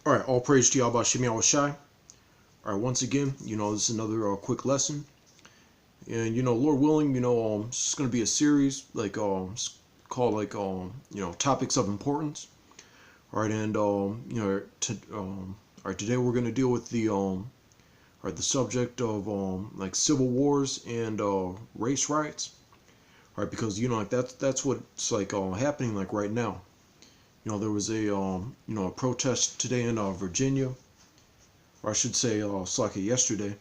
All right, all praise to Yahweh Shem Yahweh Shai. All right, once again, this is another quick lesson, and Lord willing, it's just gonna be a series like called like topics of importance. All right, and all right, today we're gonna deal with the the subject of like civil wars and race riots. All right, because like that's what's like happening like right now. There was a protest today in Virginia, or I should say, it's like yesterday,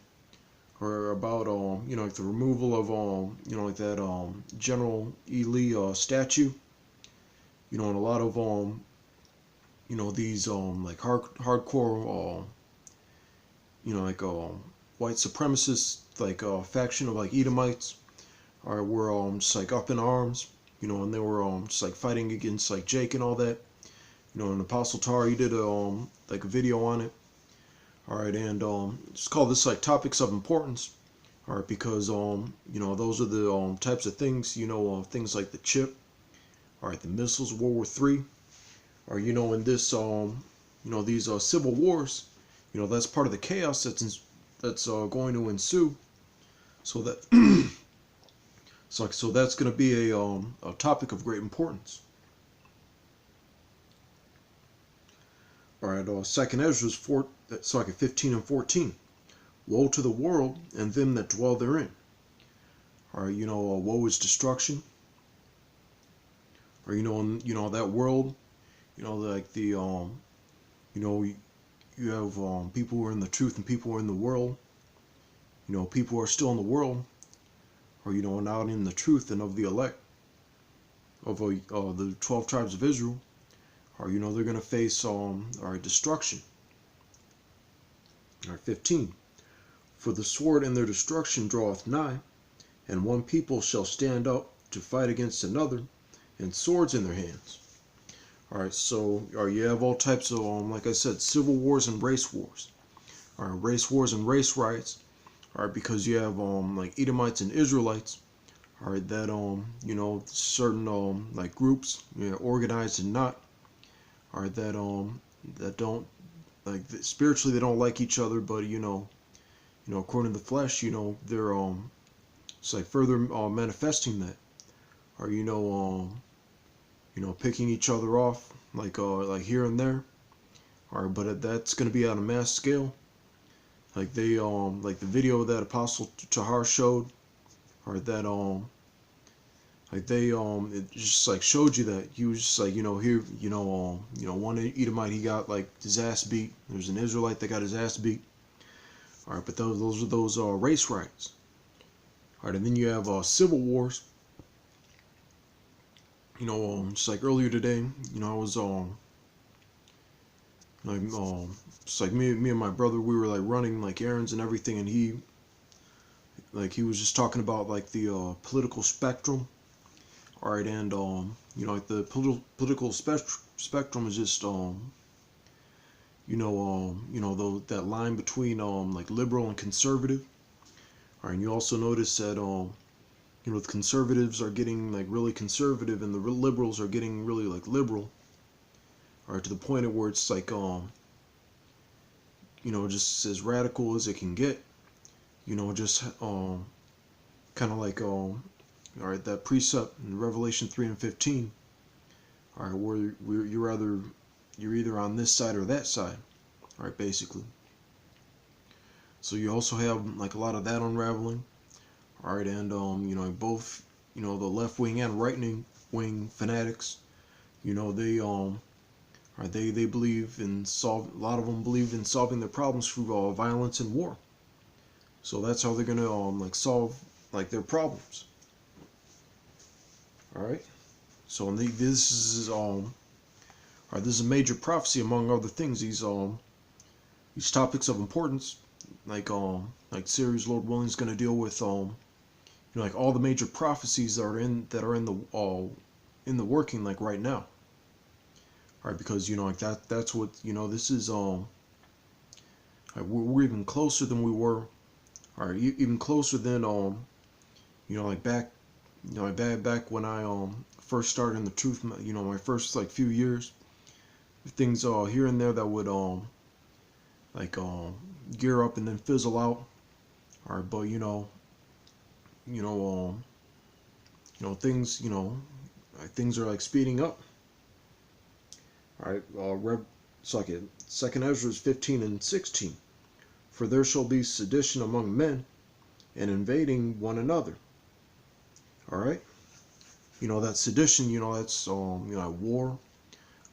or about like the removal of like that General E. Lee statue. And a lot of these like hardcore like white supremacists like faction of like Edomites are were just like up in arms. And they were just like fighting against like Jake and all that. And Apostle Tar, he did like a video on it. All right, and just call this like topics of importance. All right, because those are the types of things, things like the chip. All right, the missiles, World War III. Or in this these civil wars, that's part of the chaos that's going to ensue. So that so that's going to be a topic of great importance. All right, Second Ezra's 15 and 14. Woe to the world and them that dwell therein. All right, woe is destruction. Or that world, like the you have people who are in the truth and people who are in the world. People who are still in the world, or not in the truth and of the elect of the 12 tribes of Israel, or they're gonna face destruction. All right, 15. For the sword and their destruction draweth nigh, and one people shall stand up to fight against another, and swords in their hands. All right, so you have all types of like I said, civil wars and race wars. All right, race wars and race riots. All right, because you have like Edomites and Israelites. All right, that certain like groups, organized and not. All right, that don't like spiritually they don't like each other, but according to the flesh, they're it's like further manifesting that, or picking each other off like here and there. All right, but that's going to be on a mass scale. Like they like the video that Apostle Tahar showed, or that like they it just like showed you that he was just like here one Edomite, he got like his ass beat. There's an Israelite that got his ass beat. All right, but those are those race riots. All right, and then you have civil wars. Just like earlier today, I was like it's like me and my brother, we were like running like errands and everything, and he was just talking about like the political spectrum. All right, and like the political spectrum is just that line between like liberal and conservative. All right, and you also notice that the conservatives are getting like really conservative, and the liberals are getting really like liberal. All right, to the point of where it's like just as radical as it can get. Just kind of like all right, that precept in Revelation 3 and 15. All right, where you're either on this side or that side. All right, basically. So you also have like a lot of that unraveling. All right, and both the left wing and right wing fanatics, they believe in a lot of them believe in solving their problems through violence and war. So that's how they're gonna like solve like their problems. All right. So this is this is a major prophecy among other things. These topics of importance, like series Lord willing is gonna deal with like all the major prophecies that are in the working like right now. All right, because like that's what this is we're even closer than we were. All right, even closer than like back back when I first started in the truth, my first like few years. things here and there that would like gear up and then fizzle out. All right, but you know things things are like speeding up. All right, Second Ezra 15:16. For there shall be sedition among men, and invading one another. All right, that sedition. That's war.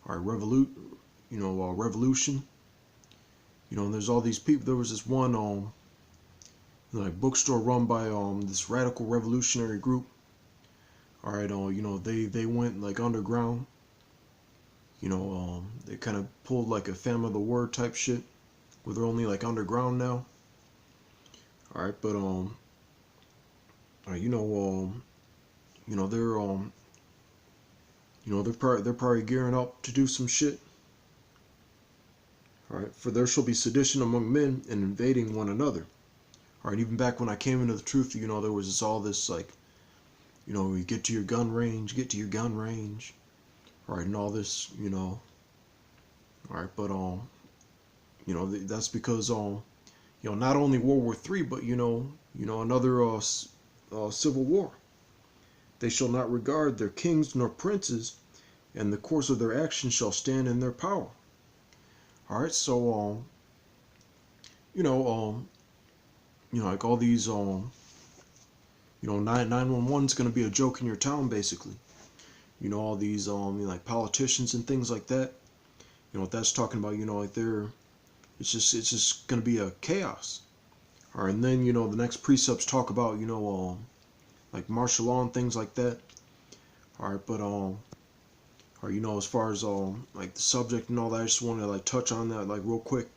All right, revolution. And there's all these people. There was this one like bookstore run by this radical revolutionary group. All right, they went like underground. They kind of pulled like a Phantom of the Word type shit, where they're only like underground now. All right, but they're probably gearing up to do some shit. All right, for there shall be sedition among men and invading one another. All right, even back when I came into the truth, there was all this like, you get to your gun range, all right, and all this, all right, but that's because not only World War III, but another civil war. They shall not regard their kings nor princes, and the course of their actions shall stand in their power. All right, so like all these 911 is going to be a joke in your town, basically. All these like politicians and things like that. What that's talking about, like it's just going to be a chaos. All right, and then the next precepts talk about like martial law and things like that. All right, but or as far as like the subject and all that, I just want to like touch on that like real quick.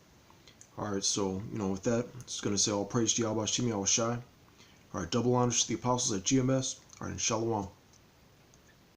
All right, so with that, it's gonna say all praise to Yahweh Shimi Awashai. All right, double honors to the apostles at GMS. All right, and Shalom.